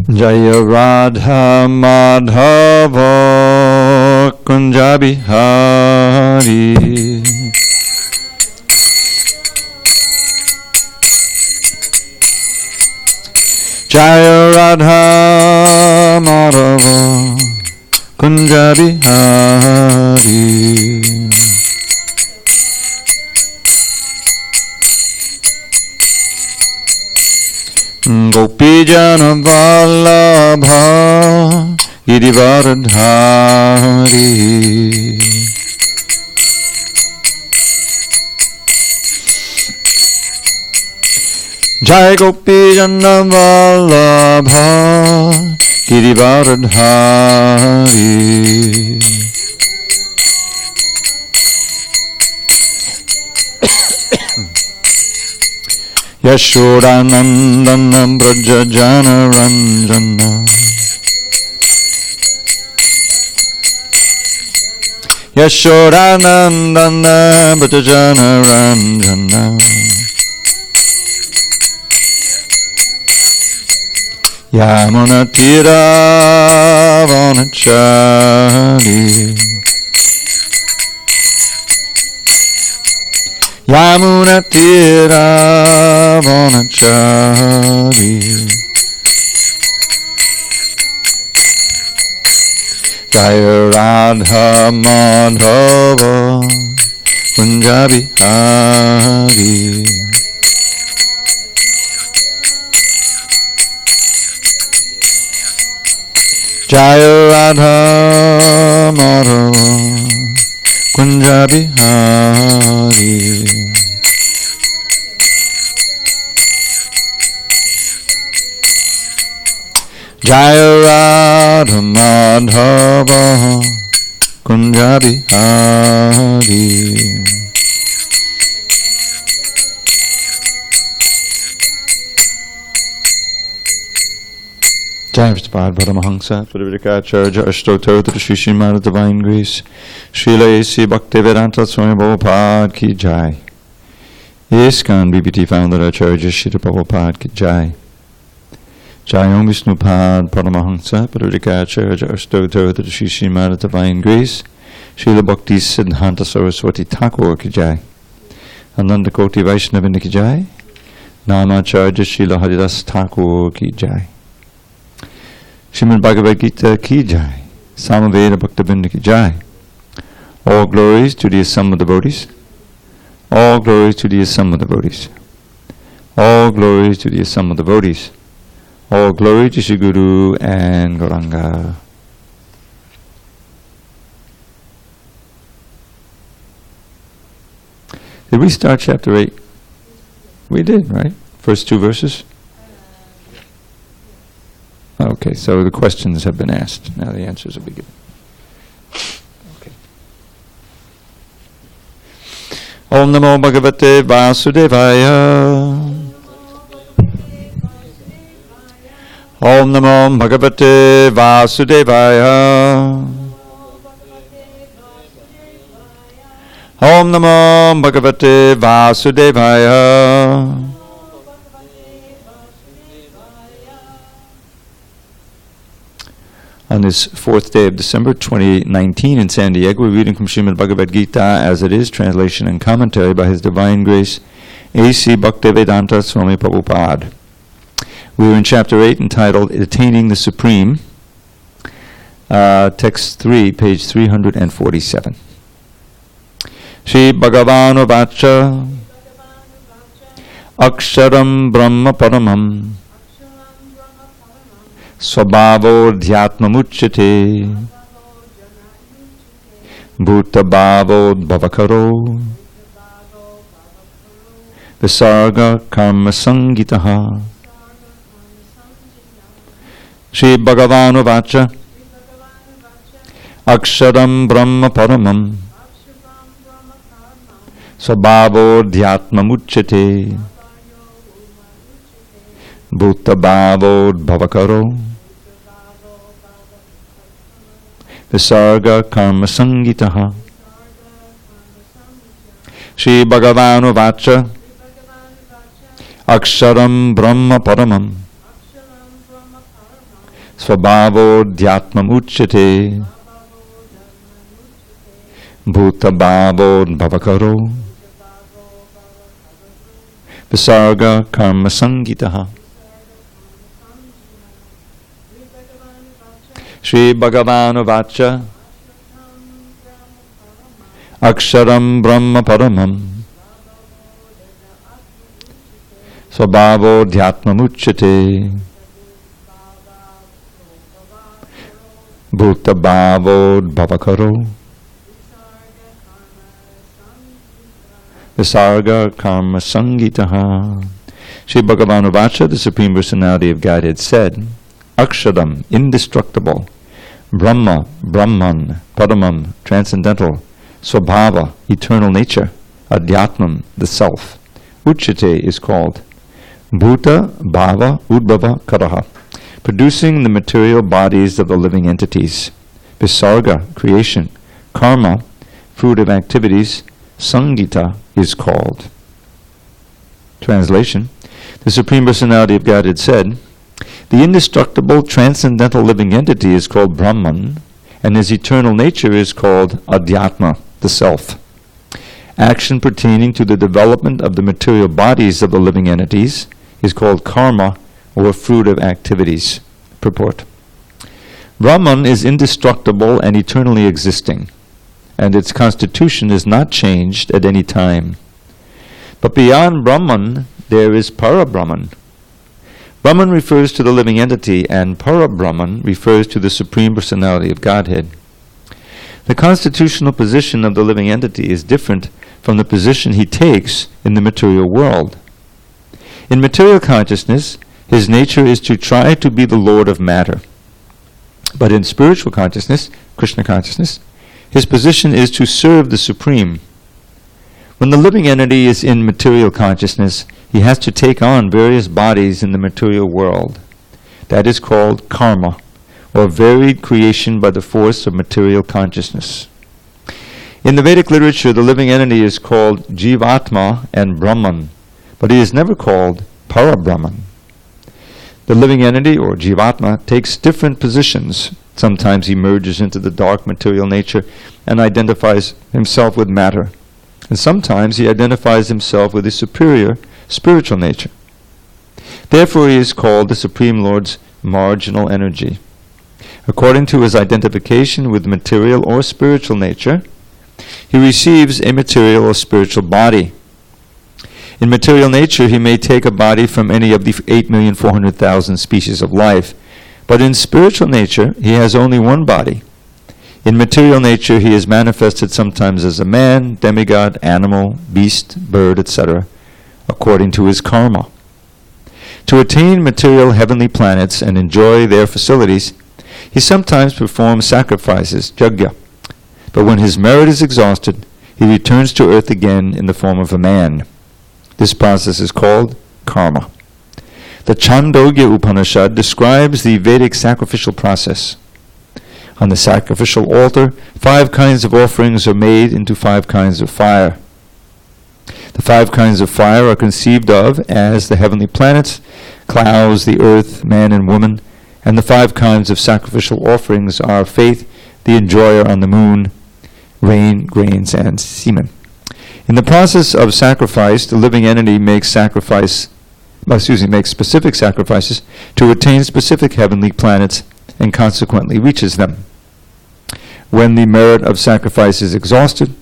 Jaya Radha Madhava Kunja Bihari. Jaya Radha Madhava Kunja Bihari. Gopijana Vallabha Girivardhari. Jai Gopijana Vallabha Girivardhari. Yashodanandana Brajajana Ranjana. Yashodanandana Brajajana Ranjana. Yamuna Tira Vanachari. Yamuna Tira Vanachari. Jaya Radha Madhava Kunja Bihari. Jaya Radha Madhava Kunja Bihari. Jaya Radha Madhava Kunja Bihari. Jai Prabhupada Paramahansa, Pradipikacharya, Ashtottara to the Sri Srimad Divine Grace, Srila A.C. Bhaktivedanta Swami Prabhupada Ki Jai. ISKCON BBT founder Acharya Srila Prabhupada Ki Jai. Jai Om Vishnupad Paramahansa, Pradipikacharya, Ashtottara to the Sri Srimad Divine Grace, Srila Bhakti Siddhanta Saraswati Thakur Ki Jai. Ananda Koti Vaishnavini Ki Jai. Namacharya Srila Haridas Thakur Ki Jai. Srimad Bhagavad Gita Ki Jai. Samaveda Bhaktabinda Ki Jai. All glories to the assembled devotees. All glories to the assembled devotees. All glories to the assembled devotees. All glory to Shri Guru and Gauranga. Did we start chapter 8? We did, right? First two verses? Okay, so the questions have been asked. Now the answers will be given. Okay. Om Namo Bhagavate Vasudevaya. Om Namo Bhagavate Vasudevaya. Om Namo Bhagavate Vasudevaya. On this 4th day of December 2019 in SanDiego, we're reading from Srimad Bhagavad Gita as it is, translation and commentary by His Divine Grace A.C. Bhaktivedanta Swami Prabhupada. We are in chapter 8 entitled Attaining the Supreme, text 3, page 347. Shri Bhagavanu Vacha Aksharam Brahma Paramam Swabhavo Dhyatmamuchyate Bhutabhavo Bhavakaro Visarga Karma Sangitaha. Shri Bhagavanu Vacha Aksharam Brahma Paramam Swabhavo Dhyatmamuchyate Bhutabhavo Bhavakaro Visarga Karma Sangitaha. Shri Bhagavanu Vacha Aksharam Brahma Paramam Svabhavo dhyatmam uchyate. Bhutabhavo bhavakaro. Visarga karma sangitaha. Shri Bhagavan Vacha Aksharam Brahma Paramam Svabhavo Dhyatmam Uchyate Bhutabhavo Bhavakaro Visarga Karma Sangitaha. Shri Bhagavan Vacha, the Supreme Personality of Godhead, said, Aksharam, indestructible, Brahma, Brahman, Paramam, transcendental, Swabhava, eternal nature, Adhyatmam, the self. Uchyate is called Bhuta, Bhava, Udbhava, Karaha, producing the material bodies of the living entities. Visarga, creation. Karma, fruit of activities. Sangita is called. Translation. The Supreme Personality of Godhead said, the indestructible, transcendental living entity is called Brahman, and his eternal nature is called Adhyatma, the self. Action pertaining to the development of the material bodies of the living entities is called karma, or fruit of activities. Purport. Brahman is indestructible and eternally existing, and its constitution is not changed at any time. But beyond Brahman, there is Para-Brahman. Brahman refers to the living entity, and Para-Brahman refers to the Supreme Personality of Godhead. The constitutional position of the living entity is different from the position he takes in the material world. In material consciousness, his nature is to try to be the Lord of matter. But in spiritual consciousness, Krishna consciousness, his position is to serve the Supreme. When the living entity is in material consciousness, he has to take on various bodies in the material world. That is called karma, or varied creation by the force of material consciousness. In the Vedic literature, the living entity is called Jivatma and Brahman, but he is never called Para-Brahman. The living entity, or Jivatma, takes different positions. Sometimes he merges into the dark material nature and identifies himself with matter. And sometimes he identifies himself with his superior spiritual nature. Therefore he is called the Supreme Lord's marginal energy. According to his identification with material or spiritual nature, he receives a material or spiritual body. In material nature, he may take a body from any of the 8,400,000 species of life, but in spiritual nature, he has only one body. In material nature, he is manifested sometimes as a man, demigod, animal, beast, bird, etc., according to his karma. To attain material heavenly planets and enjoy their facilities, he sometimes performs sacrifices, yajna. But when his merit is exhausted, he returns to earth again in the form of a man. This process is called karma. The Chandogya Upanishad describes the Vedic sacrificial process. On the sacrificial altar, 5 kinds of offerings are made into 5 kinds of fire. The 5 kinds of fire are conceived of as the heavenly planets, clouds, the earth, man and woman, and the 5 kinds of sacrificial offerings are faith, the enjoyer on the moon, rain, grains, and semen. In the process of sacrifice, the living entity makes specific sacrifices to attain specific heavenly planets and consequently reaches them. When the merit of sacrifice is exhausted,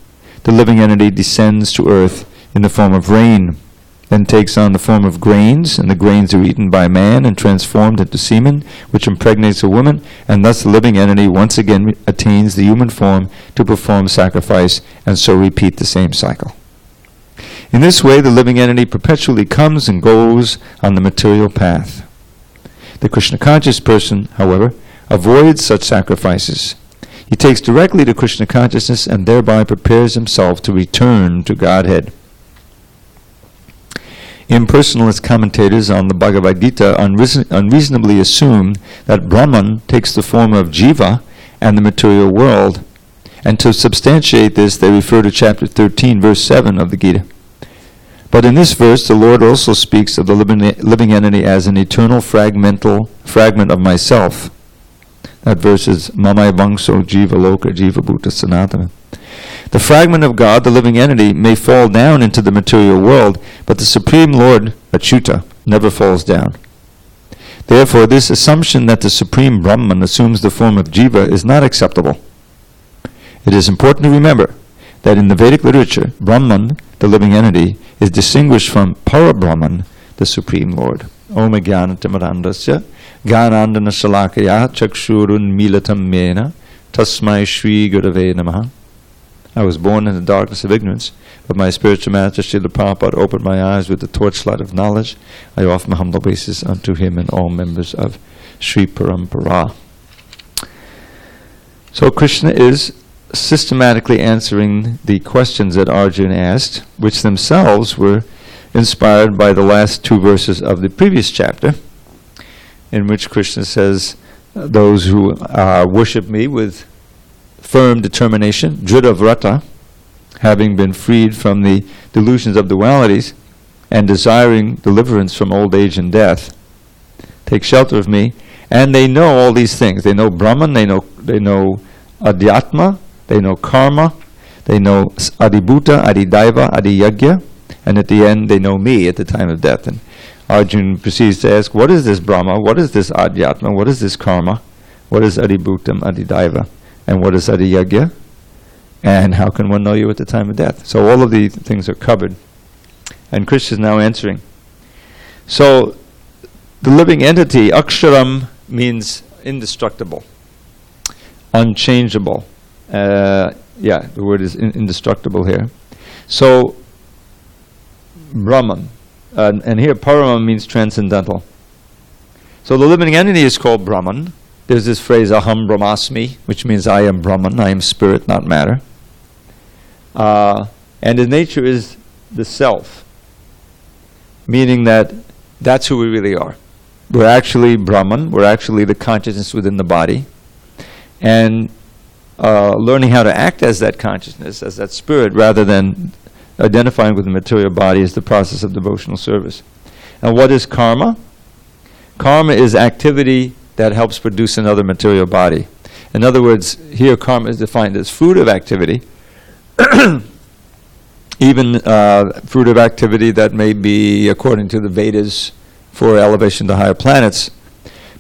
the living entity descends to earth in the form of rain, then takes on the form of grains, and the grains are eaten by man and transformed into semen, which impregnates a woman, and thus the living entity once again attains the human form to perform sacrifice, and so repeat the same cycle. In this way, the living entity perpetually comes and goes on the material path. The Krishna-conscious person, however, avoids such sacrifices. He takes directly to Krishna consciousness and thereby prepares himself to return to Godhead. Impersonalist commentators on the Bhagavad Gita unreasonably assume that Brahman takes the form of Jiva and the material world, and to substantiate this they refer to chapter 13, verse 7 of the Gita. But in this verse the Lord also speaks of the living entity as an eternal fragment of myself. That verse is Mamai Vangso Jiva Loka Jiva Bhuta Sanatana. The fragment of God, the living entity, may fall down into the material world, but the Supreme Lord, Achyuta, never falls down. Therefore, this assumption that the Supreme Brahman assumes the form of Jiva is not acceptable. It is important to remember that in the Vedic literature, Brahman, the living entity, is distinguished from Para-Brahman, the Supreme Lord. Om Jnanatimidandasya Jnanandana Shalakaya Chakshurun Milatam Mena Tasmai Shri Gurave Namaha. I was born in the darkness of ignorance, but my spiritual master Srila Prabhupada opened my eyes with the torchlight of knowledge. I offer my humble obeisances unto him and all members of Sri Parampara. So Krishna is systematically answering the questions that Arjuna asked, which themselves were inspired by the last two verses of the previous chapter, in which Krishna says, those who worship me with firm determination, Dhrita Vrata, having been freed from the delusions of dualities and desiring deliverance from old age and death, take shelter of me, and they know all these things. They know Brahman, they know Adhyatma, they know Karma, they know Adibhuta, Adidaiva, Adiyagya, and at the end they know me at the time of death. And Arjuna proceeds to ask, what is this Brahma, what is this Adhyatma, what is this Karma, what is Adibhutam, Adidaiva, and what is Adiyagya, and how can one know you at the time of death? So all of these things are covered. And Krishna is now answering. So the living entity, Aksharam, means indestructible, unchangeable. The word is indestructible here. So Brahman, and here Parama means transcendental. So the living entity is called Brahman. There's this phrase, Aham Brahmasmi, which means I am Brahman, I am spirit, not matter. And his nature is the self, meaning that that's who we really are. We're actually Brahman, we're actually the consciousness within the body. And learning how to act as that consciousness, as that spirit, rather than identifying with the material body, is the process of devotional service. And what is karma? Karma is activity that helps produce another material body. In other words, here karma is defined as fruit of activity, even fruit of activity that may be, according to the Vedas, for elevation to higher planets.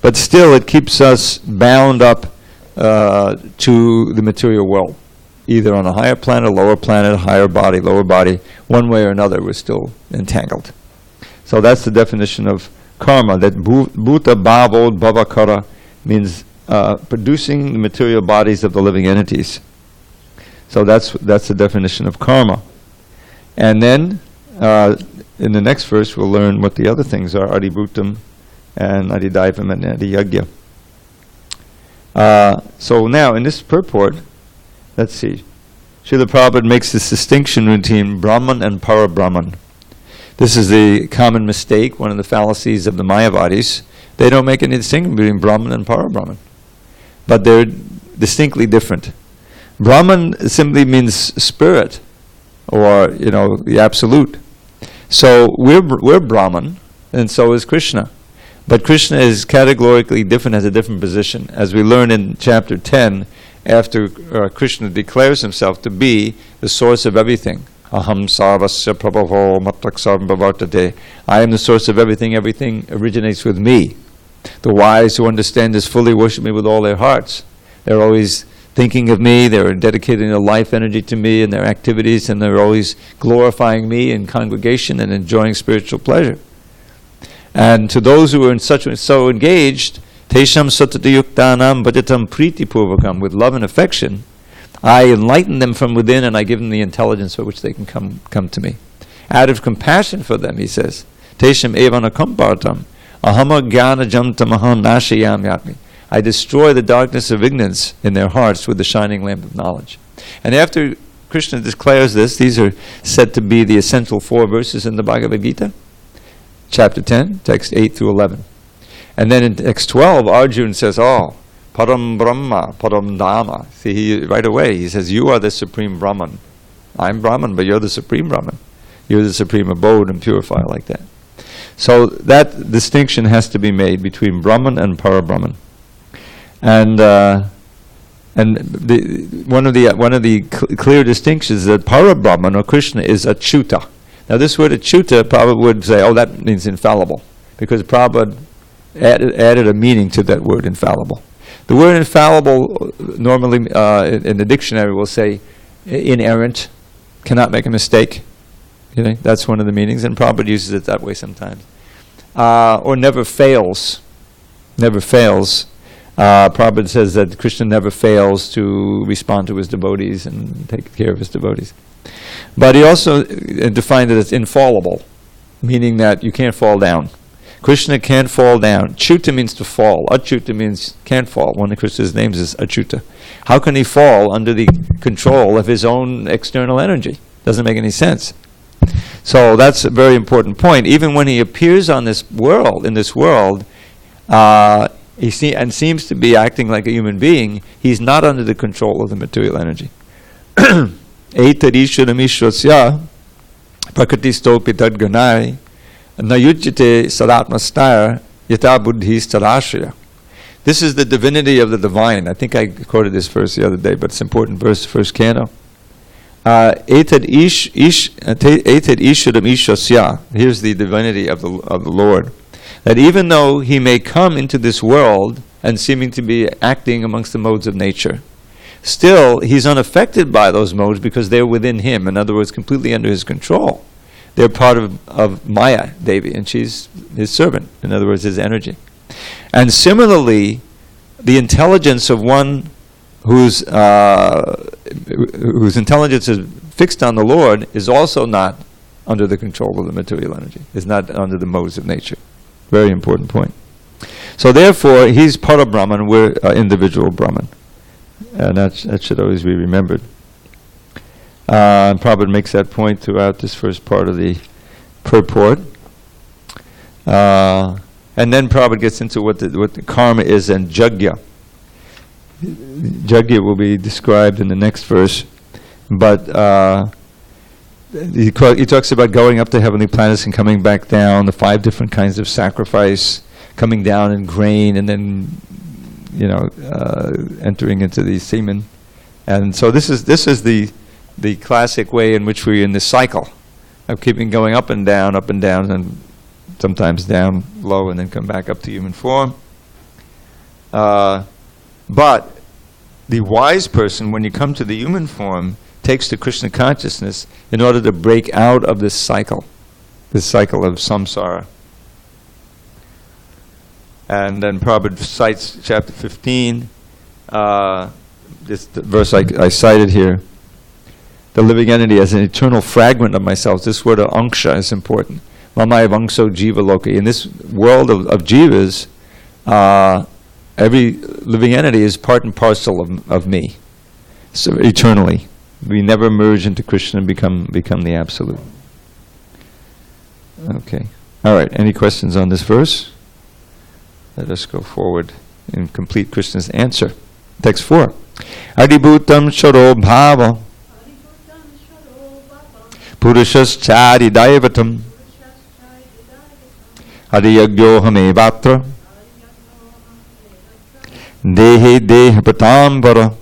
But still, it keeps us bound up to the material world, either on a higher planet, lower planet, higher body, lower body. One way or another, we're still entangled. So that's the definition of karma, that bhuta bhavod bhavakara means producing the material bodies of the living entities. So that's the definition of karma. And then in the next verse we'll learn what the other things are, adibhutam and adidaivam and adiyagya. So now in this purport, let's see, Srila Prabhupada makes this distinction between Brahman and Para-Brahman. This is the common mistake, one of the fallacies of the Mayavadis. They don't make any distinction between Brahman and Para-Brahman, but they're distinctly different. Brahman simply means spirit, or the absolute. So we're Brahman, and so is Krishna. But Krishna is categorically different, has a different position. As we learn in chapter 10, after Krishna declares himself to be the source of everything. Aham sarvasya prabhavo mattak sarvam bhavartate. I am the source of everything. Everything originates with me. The wise who understand this fully worship me with all their hearts. They're always thinking of me. They're dedicating their life energy to me and their activities, and they're always glorifying me in congregation and enjoying spiritual pleasure. And to those who are so engaged, Tesham satatayuktanam bhajatam priti purvakam, with love and affection, I enlighten them from within and I give them the intelligence by which they can come to me. Out of compassion for them, he says, Tesham evana kampartam, ahama jnana jamtamaham nashayam yatmi. I destroy the darkness of ignorance in their hearts with the shining lamp of knowledge. And after Krishna declares this, these are said to be the essential 4 verses in the Bhagavad Gita, chapter 10, text 8 through 11. And then in text 12, Arjuna says, Param Brahma, Param Dhamma. See, right away, he says, you are the supreme Brahman. I'm Brahman, but you're the supreme Brahman. You're the supreme abode and purifier, like that. So that distinction has to be made between Brahman and Para-Brahman. And one of the clear distinctions is that Parabrahman, or Krishna, is Achyuta. Now this word Achyuta, Prabhupada would say, oh, that means infallible, because Prabhupada added a meaning to that word infallible. The word infallible normally in the dictionary will say inerrant, cannot make a mistake. That's one of the meanings, and Prabhupada uses it that way sometimes. Or never fails. Never fails. Prabhupada says that Krishna never fails to respond to his devotees and take care of his devotees. But he also defined it as infallible, meaning that you can't fall down. Krishna can't fall down. Achyuta means to fall. Achyuta means can't fall. One of Krishna's names is Achyuta. How can he fall under the control of his own external energy? Doesn't make any sense. So that's a very important point. Even when he appears on this world, he seems to be acting like a human being, he's not under the control of the material energy. Etadishudamishwasya prakatistopi tadganai nayujjate sadatmastar yata buddhi stadashraya. This is the divinity of the divine. I think I quoted this verse the other day, but it's an important verse, first canto. Etad ishudam ishwasya. Here's the divinity of the Lord. That even though he may come into this world and seeming to be acting amongst the modes of nature, still he's unaffected by those modes because they're within him. In other words, completely under his control. They're part of Maya Devi, and she's his servant. In other words, his energy. And similarly, the intelligence of one whose intelligence is fixed on the Lord is also not under the control of the material energy. Is not under the modes of nature. Very important point. So therefore, he's Parabrahman, we're individual Brahman. And that should always be remembered. And Prabhupada makes that point throughout this first part of the purport. And then Prabhupada gets into what the karma is and jagya. Jagya will be described in the next verse. But he talks about going up to heavenly planets and coming back down, the 5 different kinds of sacrifice, coming down in grain, and then entering into the semen. And so this is the classic way in which we're in this cycle of keeping going up and down, and sometimes down low and then come back up to human form. But the wise person, when you come to the human form, takes to Krishna consciousness in order to break out of this cycle of samsara. And then Prabhupada cites chapter 15, this the verse I cited here. The living entity as an eternal fragment of myself. This word of anksha is important. Mamaya vangso jiva loki. In this world of jivas, every living entity is part and parcel of me. So eternally. We never merge into Krishna and become the Absolute. Okay. All right. Any questions on this verse? Let us go forward and complete Krishna's answer. Text 4. Adibhutam sharo bhava purushas chari daivatam adiyagyohame vatra dehe dehapatam.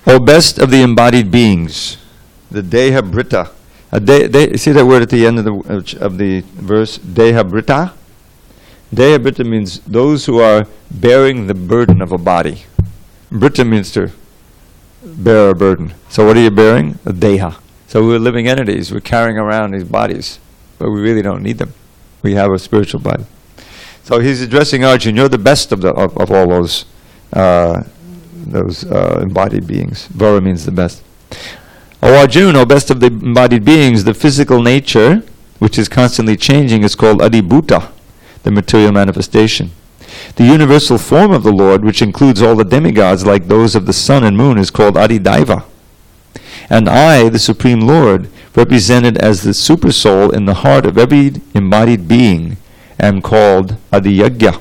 O best of the embodied beings, the Deha Brita. See that word at the end of the verse, Deha Brita? Deha Brita means those who are bearing the burden of a body. Brita means to bear a burden. So what are you bearing? A Deha. So we're living entities. We're carrying around these bodies, but we really don't need them. We have a spiritual body. So he's addressing Arjuna. You're the best of all those embodied beings. Vara means the best. O Arjuna, O best of the embodied beings, the physical nature, which is constantly changing, is called Adibhuta, the material manifestation. The universal form of the Lord, which includes all the demigods like those of the sun and moon, is called Adidaiva. And I, the Supreme Lord, represented as the supersoul in the heart of every embodied being, am called Adiyagya,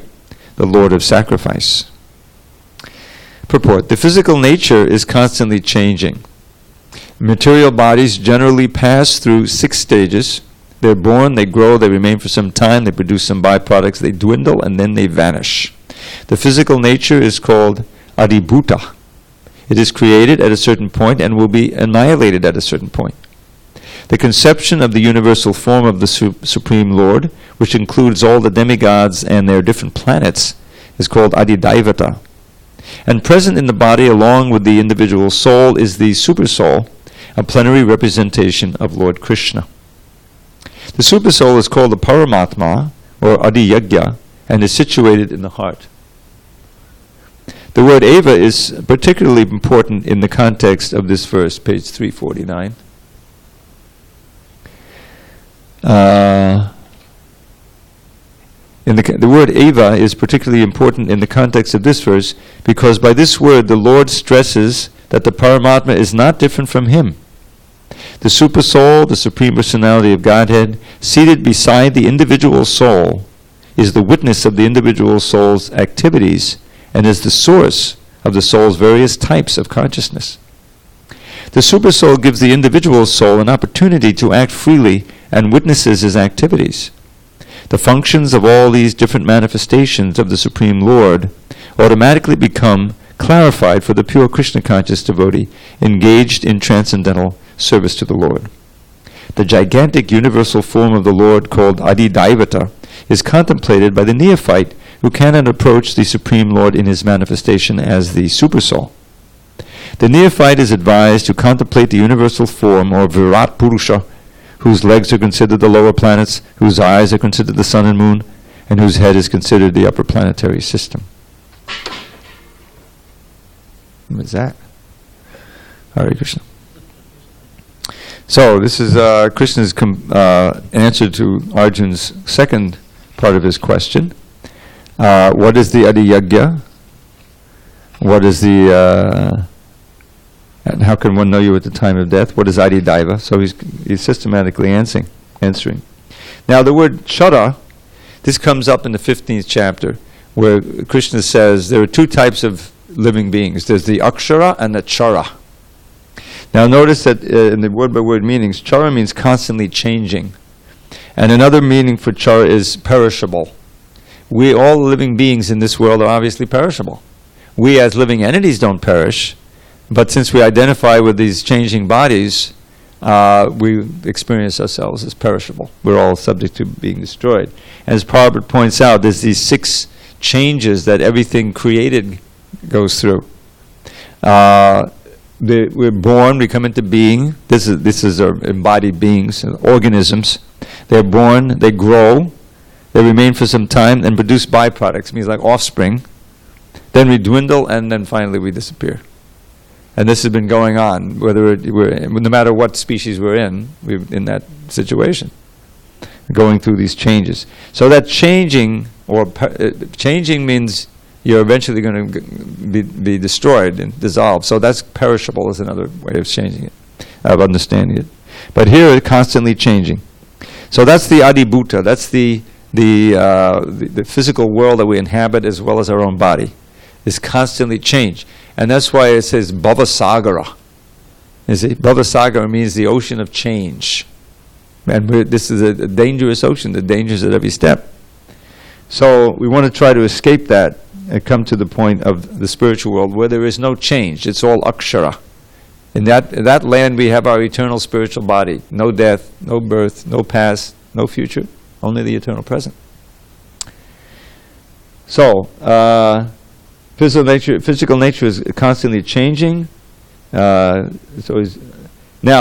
the Lord of sacrifice. Purport. The physical nature is constantly changing. Material bodies generally pass through 6 stages: They're born, they grow, they remain for some time, they produce some byproducts, they dwindle, and then they vanish. The physical nature is called adibhuta. It is created at a certain point and will be annihilated at a certain point. The conception of the universal form of the Supreme Lord, which includes all the demigods and their different planets, is called Adidaivata. And present in the body along with the individual soul is the Supersoul, a plenary representation of Lord Krishna. The Supersoul is called the Paramatma, or Adiyagya, and is situated in the heart. The word Eva is particularly important in the context of this verse, page 349. The word Eva is particularly important in the context of this verse because by this word the Lord stresses that the Paramatma is not different from Him. The Supersoul, the Supreme Personality of Godhead, seated beside the individual soul, is the witness of the individual soul's activities and is the source of the soul's various types of consciousness. The Supersoul gives the individual soul an opportunity to act freely and witnesses his activities. The functions of all these different manifestations of the Supreme Lord automatically become clarified for the pure Krishna conscious devotee engaged in transcendental service to the Lord. The gigantic universal form of the Lord called Adidaivata is contemplated by the neophyte who cannot approach the Supreme Lord in his manifestation as the Supersoul. The neophyte is advised to contemplate the universal form, or Virat Purusha, whose legs are considered the lower planets, whose eyes are considered the sun and moon, and whose head is considered the upper planetary system. What is that? Hare Krishna. So this is Krishna's answer to Arjun's second part of his question. What is the Adiyagya? What is the... and how can one know you at the time of death? What is Adidaiva? So he's systematically answering. Now the word Chara, this comes up in the 15th chapter, where Krishna says there are two types of living beings. There's the Akshara and the Chara. Now notice that in the word-by-word meanings, Chara means constantly changing. And another meaning for Chara is perishable. All living beings in this world are obviously perishable. We as living entities don't perish, but since we identify with these changing bodies, we experience ourselves as perishable. We're all subject to being destroyed. As Prabhupada points out, there's these 6 changes that everything created goes through. We're born, we come into being. This is our embodied beings, organisms. They're born, they grow, they remain for some time and produce byproducts, means like offspring. Then we dwindle and then finally we disappear. And this has been going on, no matter what species we're in that situation, going through these changes. So that changing means you're eventually going to be destroyed and dissolved. So that's perishable is another way of changing it, of understanding it. But here it's constantly changing. So that's the adibhuta. That's the physical world that we inhabit as well as our own body. Is constantly changed. And that's why it says Bhavasagara. You see, Bhavasagara means the ocean of change. And this is a dangerous ocean, the dangers at every step. So we want to try to escape that and come to the point of the spiritual world where there is no change. It's all akshara. In that land we have our eternal spiritual body. No death, no birth, no past, no future. Only the eternal present. So, physical nature is constantly changing. Now,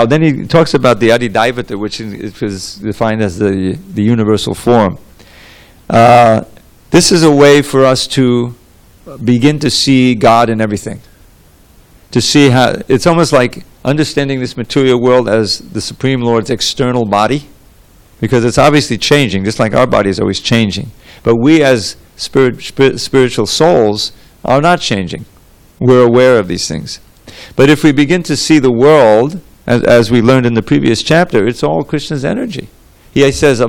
then he talks about the Adidaivata, which is defined as the universal form. This is a way for us to begin to see God in everything. To see how it's almost like understanding this material world as the Supreme Lord's external body, because it's obviously changing, just like our body is always changing. But we as spiritual souls are not changing. We're aware of these things. But if we begin to see the world, as we learned in the previous chapter, it's all Krishna's energy. He says, I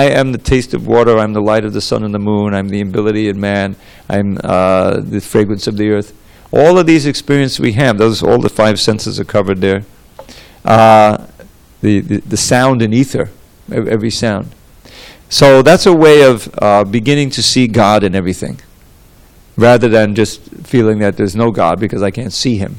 am the taste of water, I'm the light of the sun and the moon, I'm the ability of man, I'm the fragrance of the earth. All of these experiences we have, all the 5 senses are covered there. the sound in ether, every sound. So that's a way of beginning to see God in everything, rather than just feeling that there's no God because I can't see Him.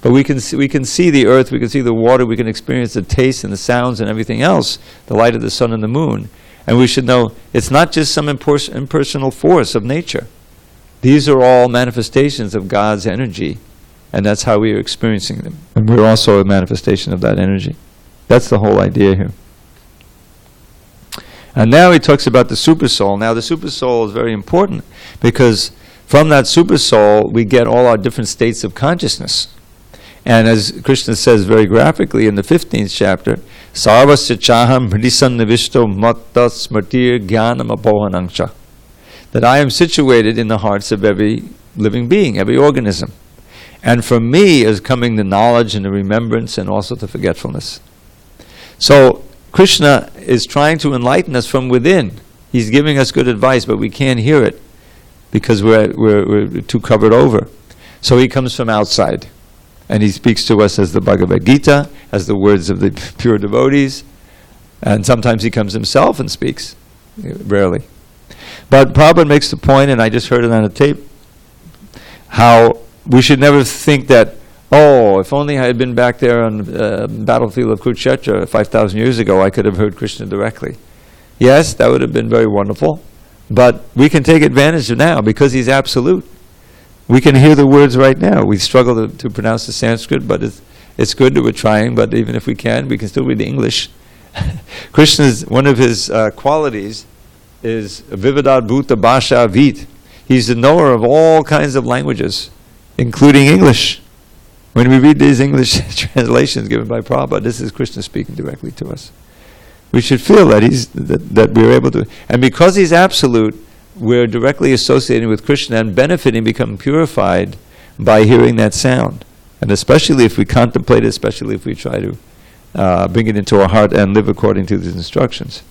But we can see the earth, we can see the water, we can experience the taste and the sounds and everything else, the light of the sun and the moon. And we should know it's not just some impersonal force of nature. These are all manifestations of God's energy, and that's how we are experiencing them. And we're also a manifestation of that energy. That's the whole idea here. And now he talks about the supersoul. Now the supersoul is very important because from that supersoul we get all our different states of consciousness. And as Krishna says very graphically in the 15th chapter, Sarvasya chaham hridisannavishto matta smartir jnanam apohanangcha, that I am situated in the hearts of every living being, every organism. And from me is coming the knowledge and the remembrance and also the forgetfulness. So Krishna is trying to enlighten us from within. He's giving us good advice, but we can't hear it because we're too covered over. So he comes from outside. And he speaks to us as the Bhagavad Gita, as the words of the pure devotees. And sometimes he comes himself and speaks. Rarely. But Prabhupada makes the point, and I just heard it on a tape, how we should never think that, oh, if only I had been back there on the battlefield of Kurukshetra 5,000 years ago, I could have heard Krishna directly. Yes, that would have been very wonderful. But we can take advantage of now because he's absolute. We can hear the words right now. We struggle to pronounce the Sanskrit, but it's good that we're trying, but even if we can still read the English. Krishna's, one of his qualities is Vividad Bhuta Bhasha Vid. He's the knower of all kinds of languages, including English. When we read these English translations given by Prabhupada, this is Krishna speaking directly to us. We should feel that that we're able to, and because he's absolute, we're directly associating with Krishna and benefiting, become purified by hearing that sound. And especially if we contemplate it, especially if we try to bring it into our heart and live according to these instructions.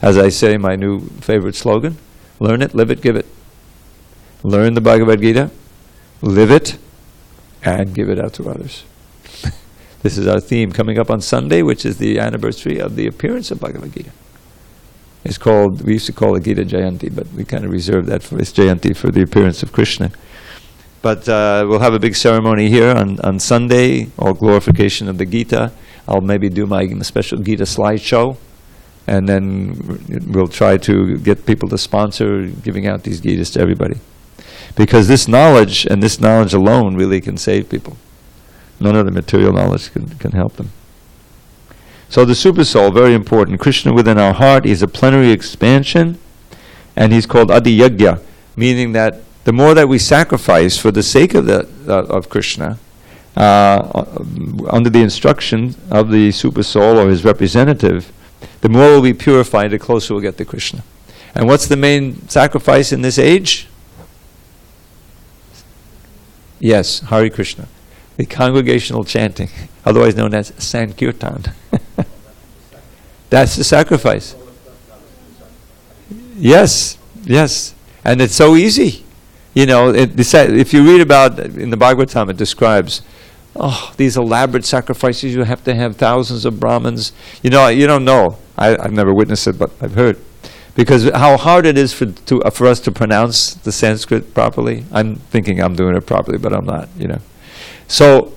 As I say, my new favorite slogan, learn it, live it, give it. Learn the Bhagavad Gita, live it, and give it out to others. This is our theme coming up on Sunday, which is the anniversary of the appearance of Bhagavad Gita. It's called, we used to call it Gita Jayanti, but we kind of reserved that for this Jayanti for the appearance of Krishna. But we'll have a big ceremony here on Sunday, all glorification of the Gita. I'll maybe do my special Gita slideshow, and then we'll try to get people to sponsor giving out these Gitas to everybody. Because this knowledge, and this knowledge alone, really can save people. None of the material knowledge can help them. So the super soul, very important. Krishna within our heart, he's a plenary expansion, and he's called Adi Yagya, meaning that the more that we sacrifice for the sake of of Krishna, under the instruction of the super soul or his representative, the more we'll be purified, the closer we'll get to Krishna. And what's the main sacrifice in this age? Yes, harekrishna. The congregational chanting, otherwise known as Sankirtan. That's the sacrifice. Yes, yes. And it's so easy. You know, if you read about, in the Bhagavatam, it describes, these elaborate sacrifices, you have to have thousands of Brahmins. You know, you don't know. I've never witnessed it, but I've heard. Because how hard it is for us to pronounce the Sanskrit properly. I'm thinking I'm doing it properly, but I'm not, you know. So,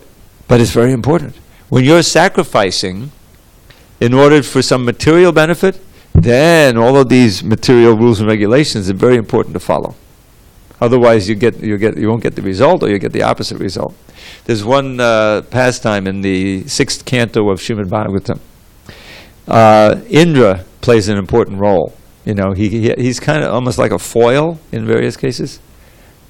but it's very important. When you're sacrificing in order for some material benefit, then all of these material rules and regulations are very important to follow. Otherwise, you won't get the result, or you get the opposite result. There's one pastime in the 6th canto of Srimad Bhagavatam. Indra plays an important role. You know, he's kind of almost like a foil in various cases.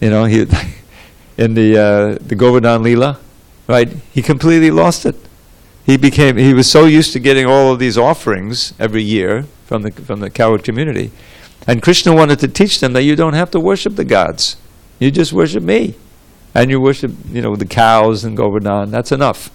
You know, in the Govardhan Leela, right? He completely lost it. He was so used to getting all of these offerings every year from the cowherd community, and Krishna wanted to teach them that you don't have to worship the gods. You just worship me, and you worship, you know, the cows and Govardhan. That's enough.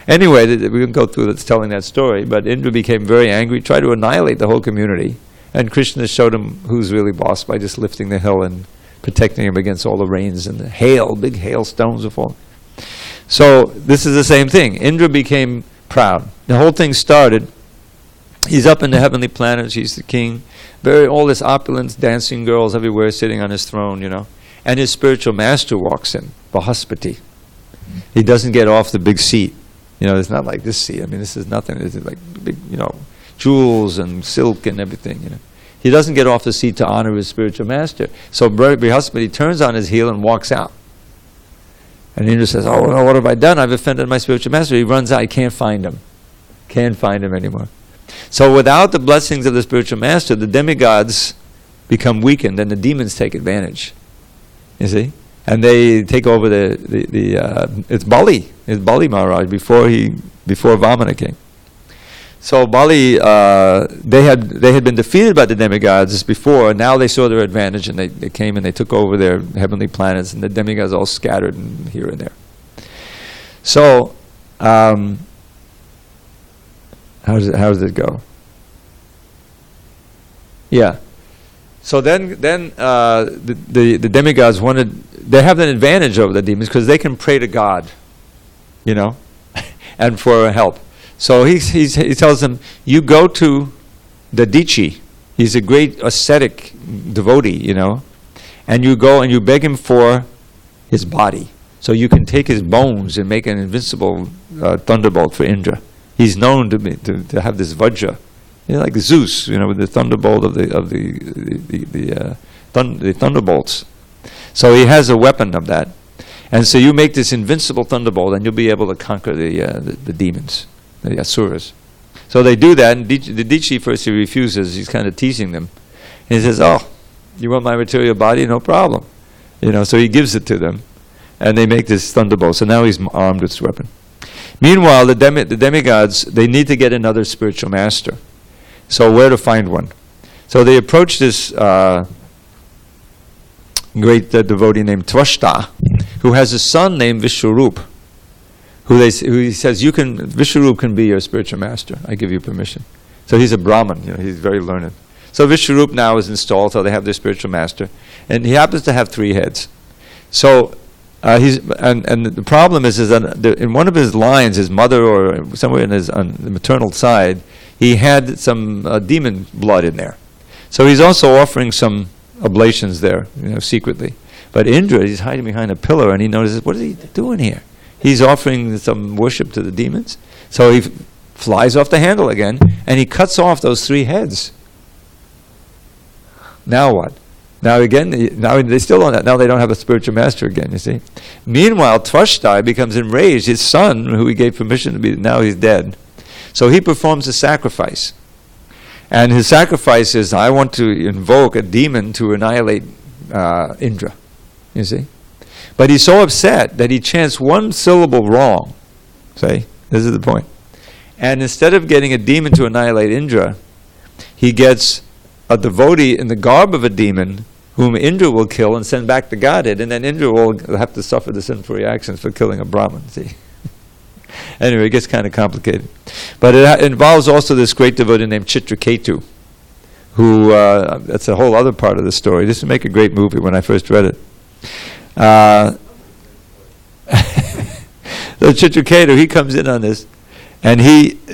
Anyway, we can go through telling that story. But Indra became very angry, tried to annihilate the whole community. And Krishna showed him who's really boss by just lifting the hill and protecting him against all the rains and the hail, big hailstones were falling. So this is the same thing. Indra became proud. The whole thing started, he's up in the heavenly planets, he's the king, all this opulence, dancing girls everywhere sitting on his throne, and his spiritual master walks in, Bahaspati. He doesn't get off the big seat. It's not like this seat. I mean, this is nothing. It's like big, jewels and silk and everything, He doesn't get off the seat to honor his spiritual master. So Bahaspati turns on his heel and walks out. And Indra says, oh, no, what have I done? I've offended my spiritual master. He runs out. He can't find him. Can't find him anymore. So without the blessings of the spiritual master, the demigods become weakened and the demons take advantage. You see? And they take over it's Bali. It's Bali Maharaj before Vamana came. So Bali, they had been defeated by the demigods before, and now they saw their advantage, and they came and they took over their heavenly planets, and the demigods all scattered here and there. So, how does it go? Yeah. So then the demigods they have an advantage over the demons because they can pray to God, and for help. So he tells them, you go to the Dichi. He's a great ascetic devotee, and you go and you beg him for his body. So you can take his bones and make an invincible thunderbolt for Indra. He's known to have this vajra, like Zeus, with the thunderbolt of the thunderbolts. So he has a weapon of that, and so you make this invincible thunderbolt, and you'll be able to conquer the demons, the asuras. So they do that, and the Dichi first he refuses. He's kind of teasing them, and he says, "Oh, you want my material body? No problem." So he gives it to them, and they make this thunderbolt. So now he's armed with this weapon. Meanwhile, the demigods, they need to get another spiritual master. So where to find one? So they approach this great devotee named Tvashta, who has a son named Vishwarup, who he says, Vishwarup can be your spiritual master. I give you permission. So he's a Brahmin, he's very learned. So Vishwarup now is installed, so they have their spiritual master, and he happens to have 3 heads. So and the problem is that in one of his lines, his mother or somewhere on the maternal side, he had some demon blood in there. So he's also offering some oblations there, secretly. But Indra, he's hiding behind a pillar, and he notices, what is he doing here? He's offering some worship to the demons. So he flies off the handle again, and he cuts off those 3 heads. Now what? Now again, they still don't. Now they don't have a spiritual master again. You see. Meanwhile, Tvashta becomes enraged. His son, who he gave permission to be, now he's dead. So he performs a sacrifice, and his sacrifice is, I want to invoke a demon to annihilate Indra. You see. But he's so upset that he chants 1 syllable wrong. See, this is the point. And instead of getting a demon to annihilate Indra, he gets a devotee in the garb of a demon whom Indra will kill and send back to Godhead, and then Indra will have to suffer the sinful reactions for killing a Brahmin. See? Anyway, it gets kind of complicated. But it involves also this great devotee named Chitraketu, who, that's a whole other part of the story. This would make a great movie when I first read it. So Chitraketu, he comes in on this, and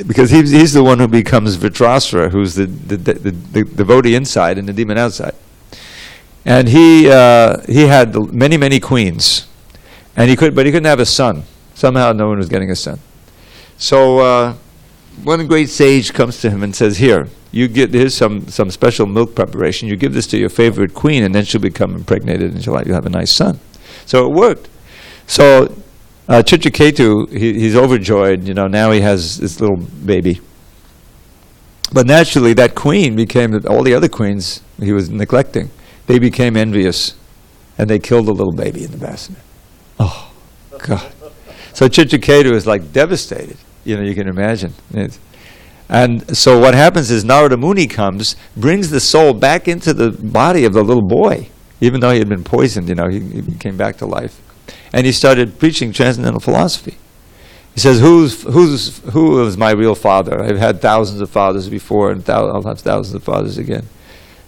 because he's the one who becomes Vritrasura, who's the devotee inside and the demon outside. And he had many queens, but he couldn't have a son. Somehow no one was getting a son. So one great sage comes to him and says, here's some special milk preparation. You give this to your favorite queen, and then she'll become impregnated, and you'll have a nice son. So it worked. So Chitraketu, he's overjoyed. Now he has this little baby. But naturally, that queen became all the other queens he was neglecting. They became envious, and they killed the little baby in the basket. Oh, God. So Chitraketu is like devastated. You can imagine. And so what happens is Narada Muni comes, brings the soul back into the body of the little boy, even though he had been poisoned. He came back to life, and he started preaching transcendental philosophy. He says, who is my real father? I've had thousands of fathers before, and I'll have thousands of fathers again.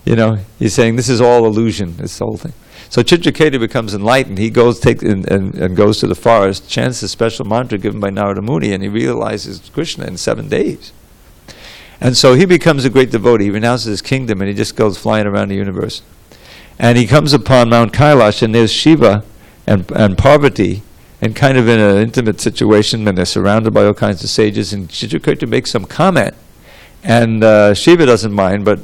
He's saying this is all illusion, this whole thing. So Chitraketu becomes enlightened. He goes and goes to the forest, chants a special mantra given by Narada Muni, and he realizes Krishna in 7 days. And so he becomes a great devotee. He renounces his kingdom and he just goes flying around the universe. And he comes upon Mount Kailash, and there's Shiva and Parvati, and kind of in an intimate situation, and they're surrounded by all kinds of sages, and Chitraketu makes some comment. And Shiva doesn't mind, but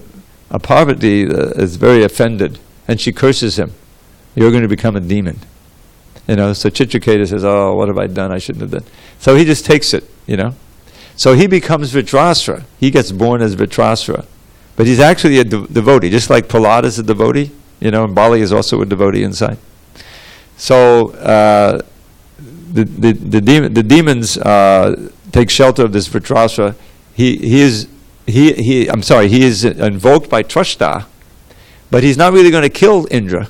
Parvati is very offended, and she curses him. You're going to become a demon. So Chitraketu says, oh, what have I done? I shouldn't have done. So he just takes it, So he becomes Vritrasura. He gets born as Vritrasura. But he's actually a devotee, just like Prahlad is a devotee, and Bali is also a devotee inside. So the demons take shelter of this Vritrasura. He is invoked by Trashta, but he's not really going to kill Indra.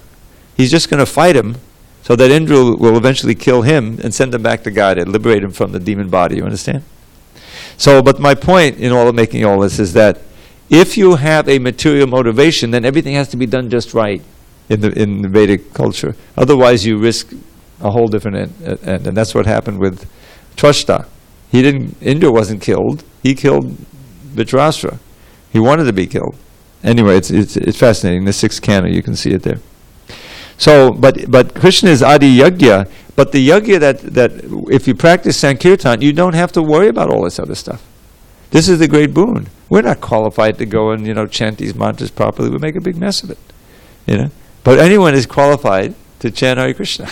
He's just going to fight him, so that Indra will eventually kill him and send him back to God and liberate him from the demon body. You understand? So, but my point in all of making all this is that if you have a material motivation, then everything has to be done just right in the Vedic culture. Otherwise, you risk a whole different end. And that's what happened with Trashta. Indra wasn't killed. He killed Vritrasura. He wanted to be killed. Anyway, it's fascinating. The 6th canto, you can see it there. So, but Krishna is Adi Yagya, but the Yagya that if you practice Sankirtan, you don't have to worry about all this other stuff. This is the great boon. We're not qualified to go and chant these mantras properly. We make a big mess of it, But anyone is qualified to chant Hare Krishna.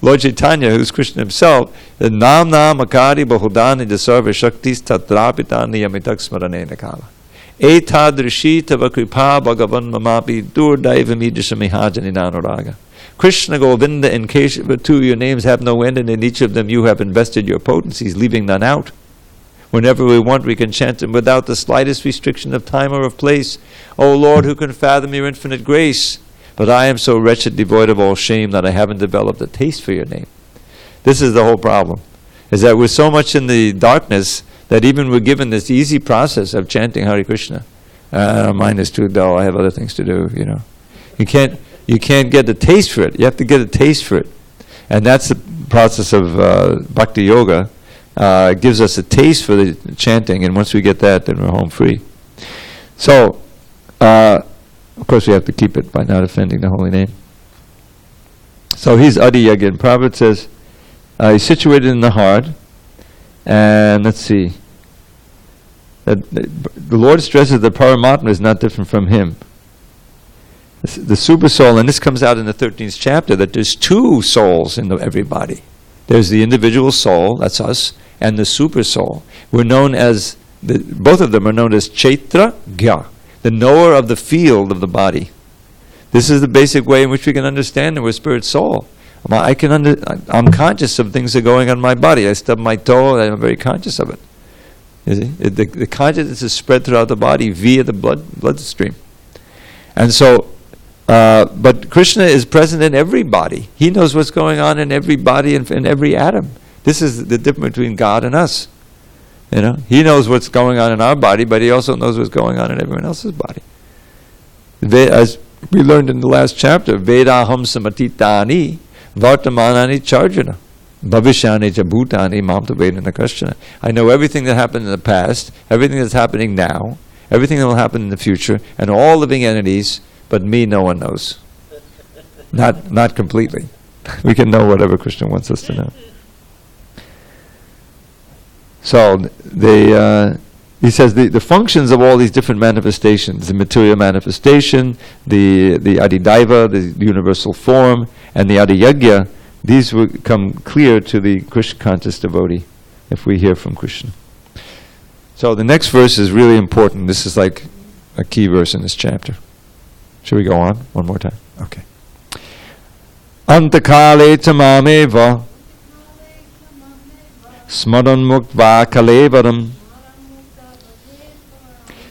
Lord Chaitanya, who's Krishna himself, the Nam Akari Bahudani Dasarva Shaktis Tatrapitani Yamitak Smaranena Kala. Etadrishi Tava Kripa Bhagavan Mamapi Durdaiva Nanuraga. Krishna, Govinda, and Keshava, 2 your names have no end, and in each of them you have invested your potencies, leaving none out. Whenever we want, we can chant them without the slightest restriction of time or of place. O Lord, who can fathom your infinite grace? But I am so wretched, devoid of all shame, that I haven't developed a taste for your name. This is the whole problem, is that we're so much in the darkness that even we're given this easy process of chanting Hare Krishna. Mine is too dull, I have other things to do, You can't get the taste for it. You have to get a taste for it. And that's the process of Bhakti Yoga. It gives us a taste for the chanting, and once we get that, then we're home free. So, of course we have to keep it by not offending the holy name. So he's Adi Yagya. Prabhupada says, he's situated in the heart, and let's see, that the Lord stresses that Paramatma is not different from him. The super soul, and this comes out in the 13th chapter, that there's 2 souls in every body. There's the individual soul, that's us, and the super soul. We're known as, both of them are known as Chaitra Gya, the knower of the field of the body. This is the basic way in which we can understand that we're spirit soul. I'm conscious of things that are going on in my body. I stub my toe, and I'm very conscious of it. You see? The consciousness is spread throughout the body via the bloodstream. And so, but Krishna is present in every body. He knows what's going on in every body and in every atom. This is the difference between God and us. He knows what's going on in our body, but he also knows what's going on in everyone else's body. As we learned in the last chapter, Vedaham samatitani vartamanani charjana bhavishyani cha bhutani mamta vedana krishna. I know everything that happened in the past, everything that's happening now, everything that will happen in the future, and all living entities, but me no one knows. Not completely. We can know whatever Krishna wants us to know. So he says the functions of all these different manifestations, the material manifestation, the Adidaiva, the universal form, and the Adiyagya, these will come clear to the Krishna conscious devotee if we hear from Krishna. So the next verse is really important. This is like a key verse in this chapter. Should we go on one more time? Okay. Antakale tamameva smaran muktva kalevaram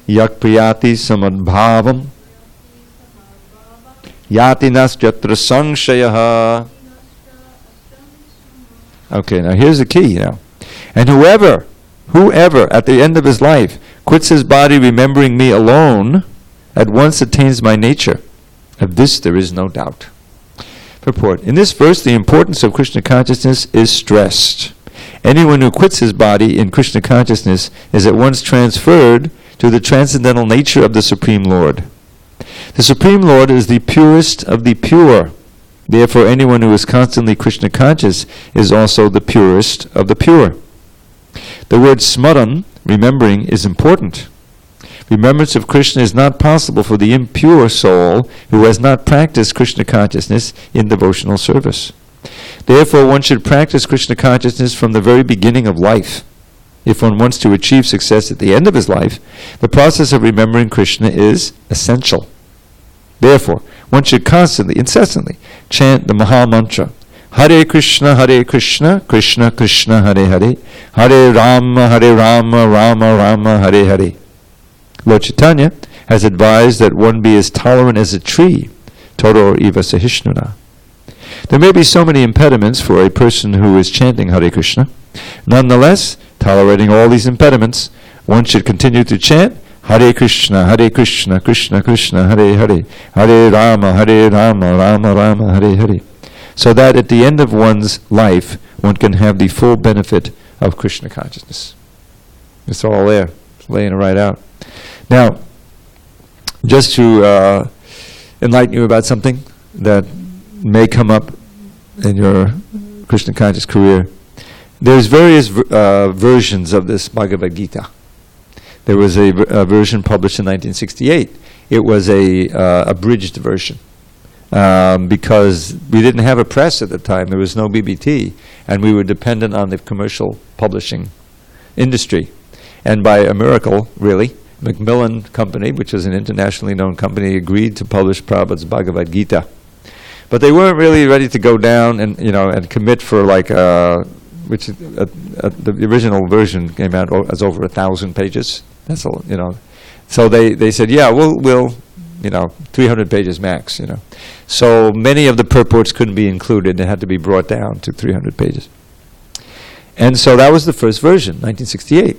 yak priyati samadbhavam yati nastyatra sangshayaha. Okay, now here's the key now. And whoever at the end of his life quits his body remembering me alone at once attains my nature. Of this there is no doubt. Purport. In this verse, the importance of Krishna consciousness is stressed. Anyone who quits his body in Krishna consciousness is at once transferred to the transcendental nature of the Supreme Lord. The Supreme Lord is the purest of the pure. Therefore, anyone who is constantly Krishna conscious is also the purest of the pure. The word smaran, remembering, is important. Remembrance of Krishna is not possible for the impure soul who has not practiced Krishna consciousness in devotional service. Therefore, one should practice Krishna consciousness from the very beginning of life. If one wants to achieve success at the end of his life, the process of remembering Krishna is essential. Therefore, one should constantly, incessantly, chant the Maha Mantra, Hare Krishna, Krishna Krishna, Hare Hare, Hare Rama, Rama Rama, Hare Hare. Lord Chaitanya has advised that one be as tolerant as a tree, Toro Iva Sahishnuna. There may be so many impediments for a person who is chanting Hare Krishna. Nonetheless, tolerating all these impediments, one should continue to chant Hare Krishna, Krishna Krishna, Hare Hare, Hare Rama, Rama Rama, Hare Hare. So that at the end of one's life, one can have the full benefit of Krishna consciousness. It's all there. It's laying it right out. Now, just to enlighten you about something that may come up in your Krishna conscious career, there's various versions of this Bhagavad Gita. There was a version published in 1968. It was a abridged version because we didn't have a press at the time. There was no BBT, and we were dependent on the commercial publishing industry. And by a miracle, really, Macmillan Company, which was an internationally known company, agreed to publish Prabhupada's Bhagavad Gita. But they weren't really ready to go down and commit for the original version came out as over 1,000 pages. That's all, So they said, yeah, we'll 300 pages max, So many of the purports couldn't be included. It had to be brought down to 300 pages. And so that was the first version, 1968.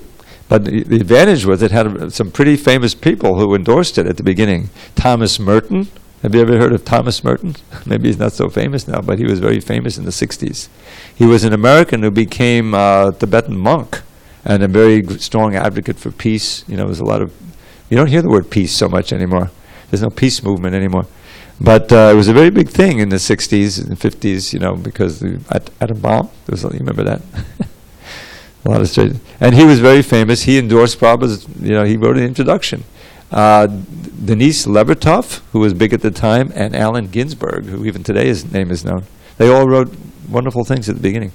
But the advantage was it had some pretty famous people who endorsed it at the beginning. Thomas Merton. Have you ever heard of Thomas Merton? Maybe he's not so famous now, but he was very famous in the 60s. He was an American who became a Tibetan monk and a very strong advocate for peace. There's a lot of... You don't hear the word peace so much anymore. There's no peace movement anymore. But it was a very big thing in the 60s and 50s, because the atom bomb. You remember that? A lot of straight. And he was very famous. He endorsed Prabhupada's, he wrote an introduction. Denise Levertov, who was big at the time, and Allen Ginsberg, who even today his name is known. They all wrote wonderful things at the beginning.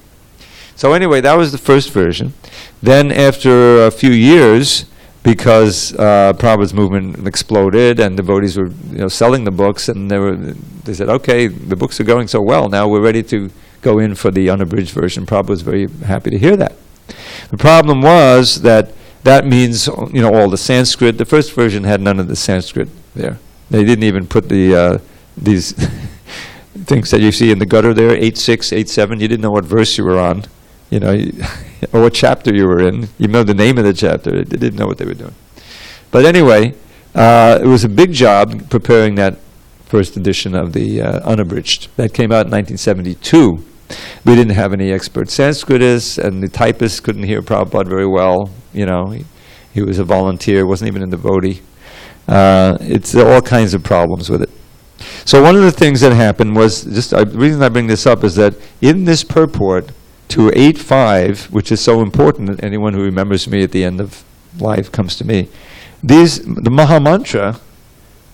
So anyway, that was the first version. Then after a few years, because Prabhupada's movement exploded and devotees were selling the books, and they said, okay, the books are going so well, now we're ready to go in for the unabridged version. Prabhupada was very happy to hear that. The problem was that means, all the Sanskrit. The first version had none of the Sanskrit there. They didn't even put these things that you see in the gutter there, 8.6, 8.7. You didn't know what verse you were on, or what chapter you were in. You know the name of the chapter. They didn't know what they were doing. But anyway, it was a big job preparing that first edition of the unabridged. That came out in 1972. We didn't have any expert Sanskritists, and the typists couldn't hear Prabhupada very well. He was a volunteer, wasn't even a devotee. It's all kinds of problems with it. So one of the things that happened was, the reason I bring this up is that in this purport to 8.5, which is so important that anyone who remembers me at the end of life comes to me, the Maha Mantra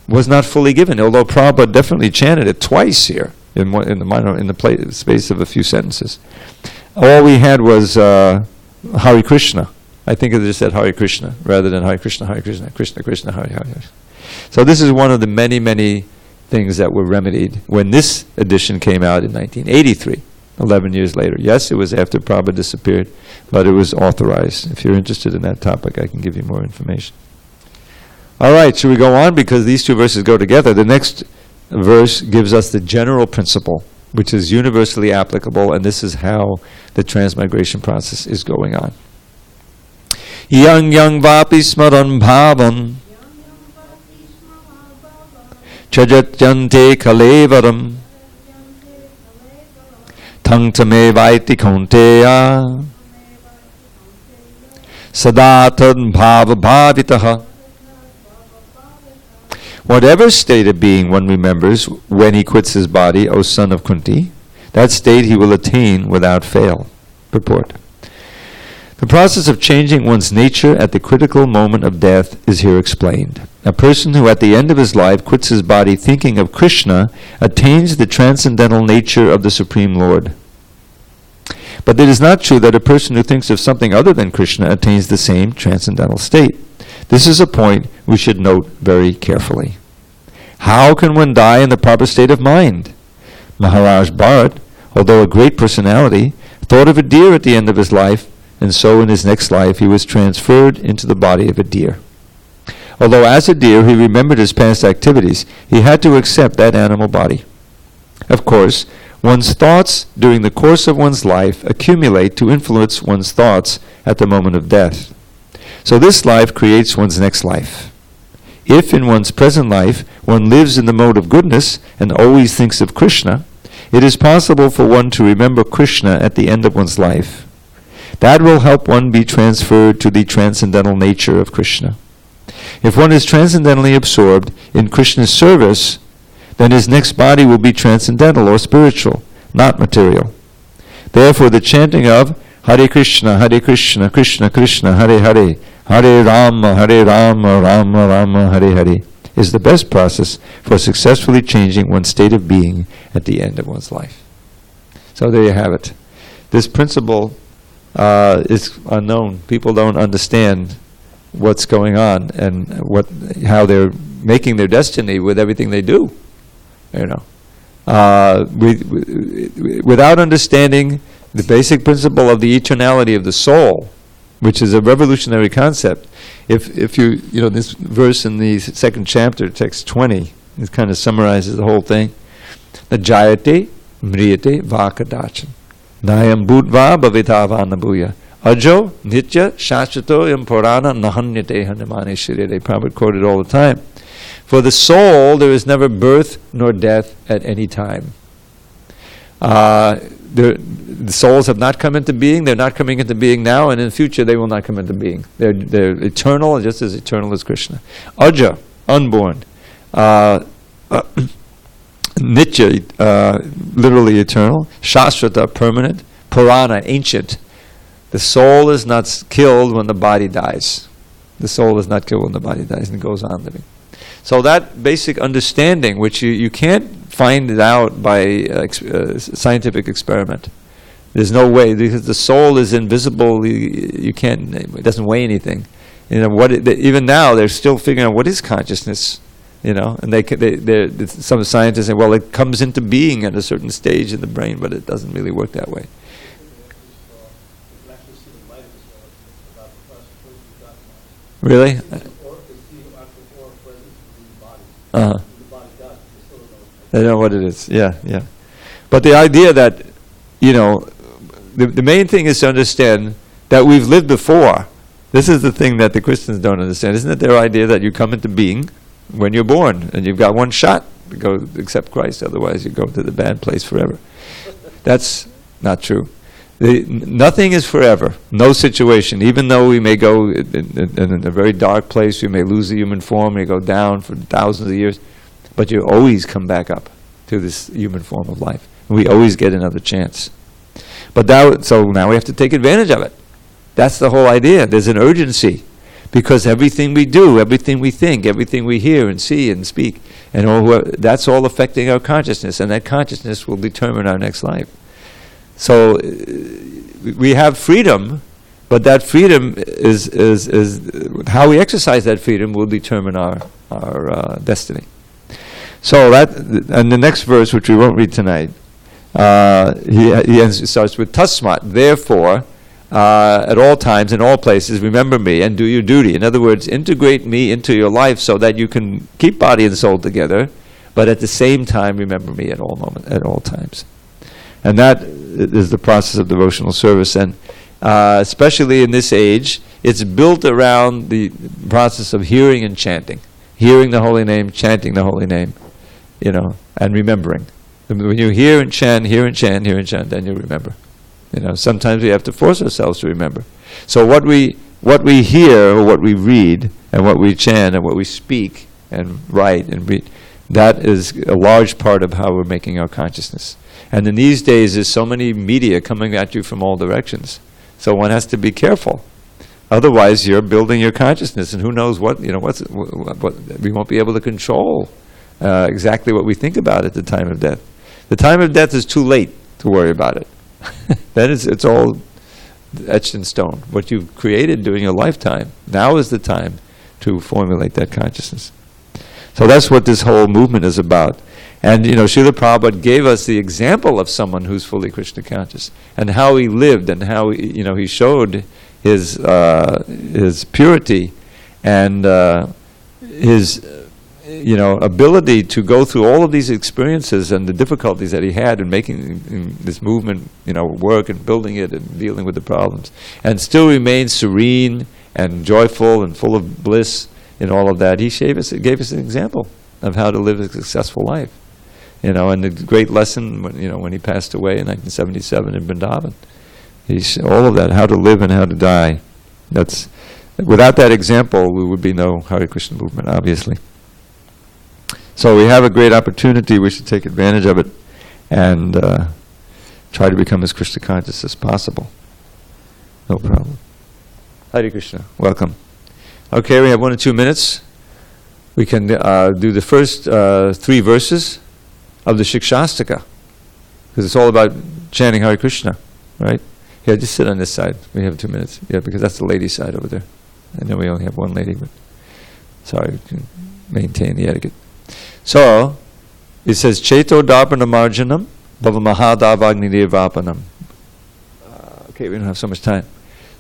was not fully given, although Prabhupada definitely chanted it twice here. In the space of a few sentences. All we had was Hare Krishna. I think it just said Hare Krishna rather than Hare Krishna, Krishna Krishna, Hare Hare. So this is one of the many, many things that were remedied when this edition came out in 1983, 11 years later. Yes, it was after Prabhupada disappeared, but it was authorized. If you're interested in that topic, I can give you more information. All right, should we go on? Because these two verses go together. The next verse gives us the general principle, which is universally applicable, and this is how the transmigration process is going on. Yang vapi smaran bhavam Chajatyante kalevaram tangtame vaiti kaunteya sadatad bhava bhavitaha. Whatever state of being one remembers when he quits his body, O son of Kunti, that state he will attain without fail. Purport. The process of changing one's nature at the critical moment of death is here explained. A person who at the end of his life quits his body thinking of Krishna attains the transcendental nature of the Supreme Lord. But it is not true that a person who thinks of something other than Krishna attains the same transcendental state. This is a point we should note very carefully. How can one die in the proper state of mind? Maharaj Bharat, although a great personality, thought of a deer at the end of his life, and so in his next life he was transferred into the body of a deer. Although as a deer he remembered his past activities, he had to accept that animal body. Of course, one's thoughts during the course of one's life accumulate to influence one's thoughts at the moment of death. So this life creates one's next life. If in one's present life one lives in the mode of goodness and always thinks of Krishna, it is possible for one to remember Krishna at the end of one's life. That will help one be transferred to the transcendental nature of Krishna. If one is transcendentally absorbed in Krishna's service, then his next body will be transcendental or spiritual, not material. Therefore, the chanting of Hare Krishna, Krishna Krishna, Hare Hare, Hare Rama, Rama Rama, Hare Hare, is the best process for successfully changing one's state of being at the end of one's life. So there you have it. This principle is unknown. People don't understand what's going on and how they're making their destiny with everything they do. You know, without understanding the basic principle of the eternality of the soul, which is a revolutionary concept. If you this verse in the second chapter, text 20, it kind of summarizes the whole thing. Najayate mriyate vakadachan nayam budva bhavitavanabuya ajo nitya shashvato yam purana nahanyate hanamane shirire. Prabhupada quoted all the time. For the soul, there is never birth nor death at any time. The souls have not come into being, they're not coming into being now, and in the future they will not come into being. They're eternal, just as eternal as Krishna. Aja, unborn. Nitya, literally eternal. Shasvrata, permanent. Purana, ancient. The soul is not killed when the body dies. The soul is not killed when the body dies, and it goes on living. So that basic understanding, which you can't find it out by scientific experiment. There's no way, because the soul is invisible. You can't. It doesn't weigh anything. You know even now they're still figuring out what is consciousness. You know, and some scientists say, well, it comes into being at a certain stage in the brain, but it doesn't really work that way. Really? They know what it is. Yeah. But the idea that, the main thing is to understand that we've lived before. This is the thing that the Christians don't understand. Isn't it their idea that you come into being when you're born and you've got one shot to go accept Christ, otherwise you go to the bad place forever? That's not true. Nothing is forever. No situation. Even though we may go in a very dark place, we may lose the human form, we go down for thousands of years, but you always come back up to this human form of life. And we always get another chance. So now we have to take advantage of it. That's the whole idea. There's an urgency. Because everything we do, everything we think, everything we hear and see and speak, that's all affecting our consciousness, and that consciousness will determine our next life. So we have freedom, but that freedom is how we exercise that freedom will determine our destiny. So and the next verse, which we won't read tonight, he starts with Tasmat. Therefore, at all times, in all places, remember me and do your duty. In other words, integrate me into your life so that you can keep body and soul together, but at the same time, remember me at all times. And that is the process of devotional service. And especially in this age, it's built around the process of hearing and chanting. Hearing the holy name, chanting the holy name. and remembering. When you hear and chant, then you remember. Sometimes we have to force ourselves to remember. So what we hear, or what we read, and what we chant, and what we speak, and write, and read, that is a large part of how we're making our consciousness. And in these days, there's so many media coming at you from all directions. So one has to be careful. Otherwise, you're building your consciousness, and who knows what we won't be able to control exactly what we think about at the time of death. The time of death is too late to worry about it. Then it's all etched in stone. What you've created during your lifetime, now is the time to formulate that consciousness. So that's what this whole movement is about. And Srila Prabhupada gave us the example of someone who's fully Krishna conscious, and how he lived, and how he showed his purity, and his ability to go through all of these experiences and the difficulties that he had in making this movement work, and building it, and dealing with the problems, and still remain serene and joyful and full of bliss in all of that. He gave us an example of how to live a successful life. And the great lesson when he passed away in 1977 in Vrindavan. All of that, how to live and how to die. Without that example, there would be no Hare Krishna movement, obviously. So we have a great opportunity. We should take advantage of it and try to become as Krishna conscious as possible. No problem. Hare Krishna. Welcome. Okay, we have 1 or 2 minutes. We can do the first 3 verses of the Shikshashtaka, because it's all about chanting Hare Krishna, right? Yeah, just sit on this side. We have 2 minutes. Yeah, because that's the lady side over there. I know we only have one lady, but sorry, to maintain the etiquette. So, it says, Cheto Dharpana Marjanam, Bhava Mahadavagni Devapanam. Okay, we don't have so much time.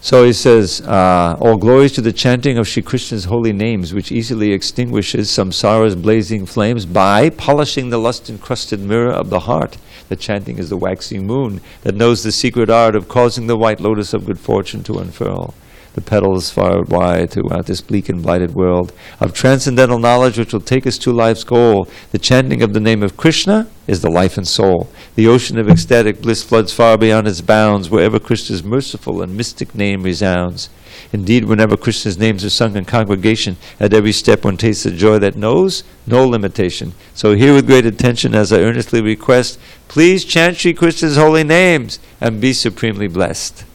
So he says, all glories to the chanting of Shri Krishna's holy names, which easily extinguishes samsara's blazing flames by polishing the lust-encrusted mirror of the heart. The chanting is the waxing moon that knows the secret art of causing the white lotus of good fortune to unfurl the petals far wide throughout this bleak and blighted world of transcendental knowledge which will take us to life's goal. The chanting of the name of Krishna is the life and soul. The ocean of ecstatic bliss floods far beyond its bounds wherever Krishna's merciful and mystic name resounds. Indeed, whenever Krishna's names are sung in congregation, at every step one tastes the joy that knows no limitation. So hear with great attention as I earnestly request, please chant Shri Krishna's holy names and be supremely blessed.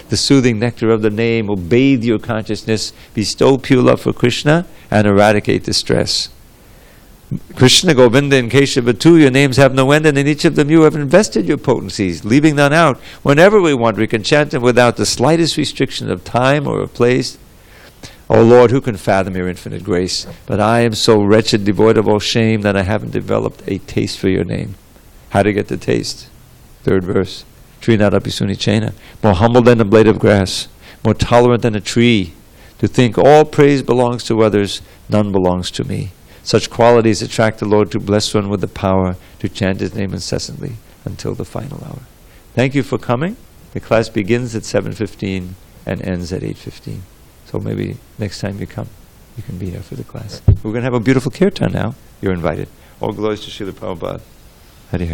The soothing nectar of the name will bathe your consciousness, bestow pure love for Krishna, and eradicate distress. Krishna, Govinda, and Keshava too, your names have no end, and in each of them you have invested your potencies, leaving none out. Whenever we want, we can chant them without the slightest restriction of time or of place. O Lord, who can fathom your infinite grace? But I am so wretched, devoid of all shame, that I haven't developed a taste for your name. How to get the taste? 3rd verse. Trinadapi Sunichena, more humble than a blade of grass, more tolerant than a tree. To think all praise belongs to others, none belongs to me. Such qualities attract the Lord to bless one with the power to chant His name incessantly until the final hour. Thank you for coming. The class begins at 7:15 and ends at 8:15. So maybe next time you come, you can be here for the class. We're going to have a beautiful kirtan now. You're invited. All glories to Srila Prabhupada. Hare Hare.